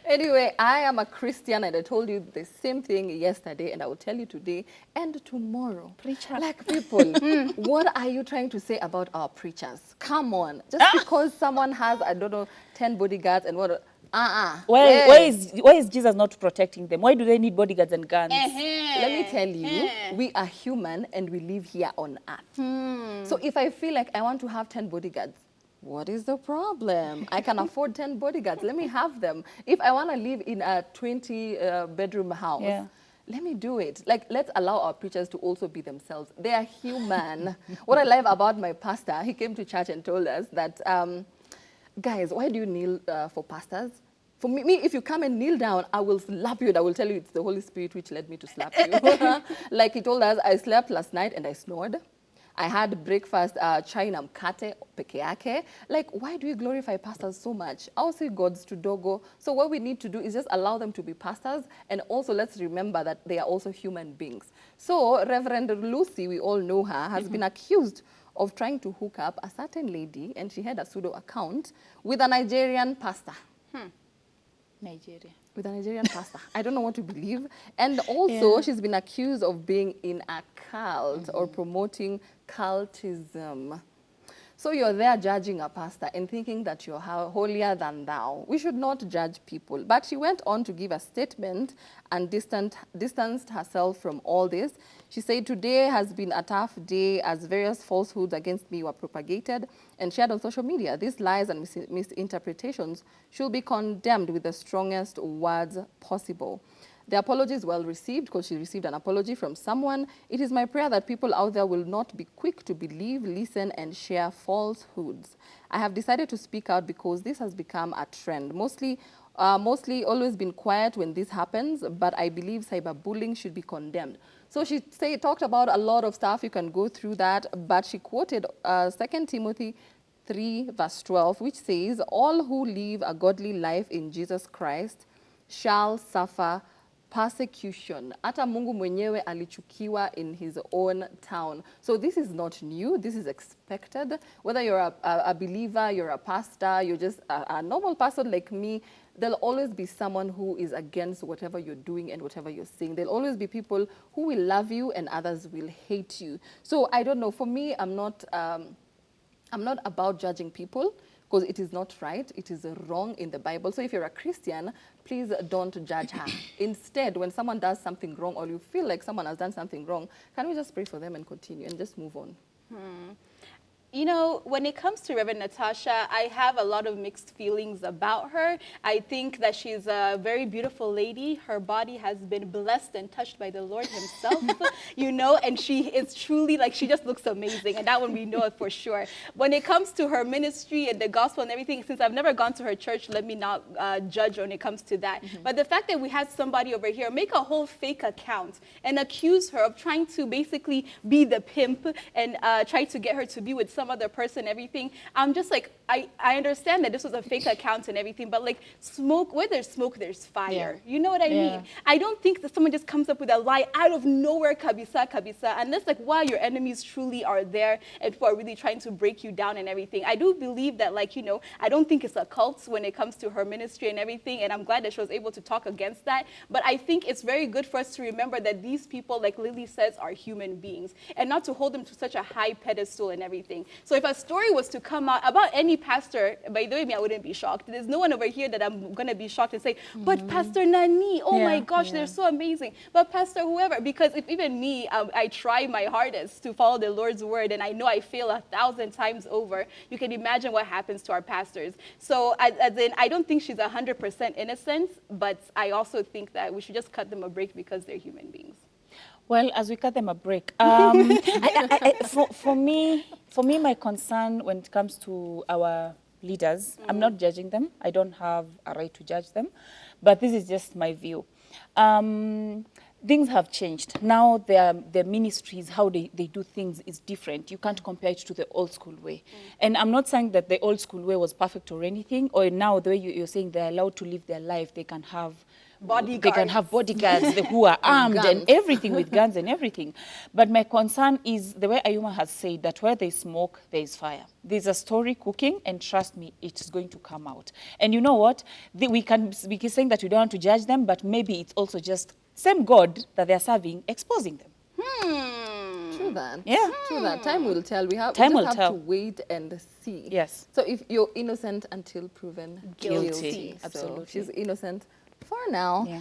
Anyway, I am a Christian and I told you the same thing yesterday and I will tell you today and tomorrow. Preacher. Like people, what are you trying to say about our preachers? Come on. Just because someone has, I don't know, 10 bodyguards and what, where? Why is Jesus not protecting them? Why do they need bodyguards and guns? Let me tell you, we are human and we live here on earth. So if I feel like I want to have 10 bodyguards, what is the problem? I can afford 10 bodyguards. Let me have them. If I want to live in a 20 bedroom house, Yeah. let me do it. Like, let's allow our preachers to also be themselves. They are human. What I love about my pastor, he came to church and told us that, guys, why do you kneel for pastors? For me, if you come and kneel down, I will slap you and I will tell you it's the Holy Spirit which led me to slap you. Like he told us, I slept last night and I snored. I had breakfast, chai na mkate peke yake. Like, why do we glorify pastors so much? I'll say God's to dogo. So what we need to do is just allow them to be pastors, and also let's remember that they are also human beings. So Reverend Lucy, we all know her, has been accused of trying to hook up a certain lady, and she had a pseudo account with a Nigerian pastor. Nigeria. With a Nigerian pastor. I don't know what to believe. And also, she's been accused of being in a cult or promoting cultism. So you're there judging a pastor and thinking that you're holier than thou. We should not judge people. But she went on to give a statement and distanced herself from all this. She said, today has been a tough day as various falsehoods against me were propagated and shared on social media. These lies and misinterpretations should be condemned with the strongest words possible. The apology is well received because she received an apology from someone. It is my prayer that people out there will not be quick to believe, listen, and share falsehoods. I have decided to speak out because this has become a trend. Mostly always been quiet when this happens, but I believe cyberbullying should be condemned. So she talked about a lot of stuff. You can go through that, but she quoted 2 Timothy 3 verse 12, which says, all who live a godly life in Jesus Christ shall suffer persecution. Hata Mungu mwenyewe alichukiwa in his own town. So this is not new. This is expected. Whether you're a believer, you're a pastor, you're just a normal person like me, there'll always be someone who is against whatever you're doing and whatever you're saying. There'll always be people who will love you and others will hate you. So I don't know. For me, I'm not about judging people, because it is not right, it is wrong in the Bible. So if you're a Christian, please don't judge her. Instead, when someone does something wrong or you feel like someone has done something wrong, can we just pray for them and continue and just move on? You know, when it comes to Reverend Natasha, I have a lot of mixed feelings about her. I think that she's a very beautiful lady. Her body has been blessed and touched by the Lord himself, you know, and she is truly, like, she just looks amazing, and that one we know it for sure. When it comes to her ministry and the gospel and everything, since I've never gone to her church, let me not judge when it comes to that. But the fact that we had somebody over here make a whole fake account and accuse her of trying to basically be the pimp and try to get her to be with some other person, everything. I'm just like, I understand that this was a fake account and everything, but like smoke, where there's smoke, there's fire. You know what I mean? I don't think that someone just comes up with a lie out of nowhere, kabisa, unless like, wow, your enemies truly are there and who are really trying to break you down and everything. I do believe that, like, you know, I don't think it's a cult when it comes to her ministry and everything, and I'm glad that she was able to talk against that. But I think it's very good for us to remember that these people, like Lily says, are human beings, and not to hold them to such a high pedestal and everything. So if a story was to come out about any pastor, by the way, I wouldn't be shocked. There's no one over here that I'm going to be shocked and say, but Pastor Nani, oh my gosh, they're so amazing. But Pastor whoever, because if even me, I try my hardest to follow the Lord's word, and I know I fail 1,000 times over, you can imagine what happens to our pastors. So as in, I don't think she's 100% innocent, but I also think that we should just cut them a break because they're human beings. Well, as we cut them a break, for me, my concern when it comes to our leaders, I'm not judging them. I don't have a right to judge them, but this is just my view. Things have changed. Now their ministries, how they do things is different. You can't compare it to the old school way. And I'm not saying that the old school way was perfect or anything, or now the way you're saying they're allowed to live their life, they can have bodyguards. They can have bodyguards who are armed and Guns. everything, with guns and everything. But my concern is the way Ayuma has said that where there's smoke, there is fire. There's a story cooking, and trust me, it's going to come out. And you know what? We can be saying that we don't want to judge them, but maybe it's also just same God that they're serving, exposing them. True that. Yeah. True that. Time will tell. We Time just will have tell. to wait and see. Yes. So if you're innocent until proven Guilty. guilty. Absolutely. So she's innocent for now. Yeah.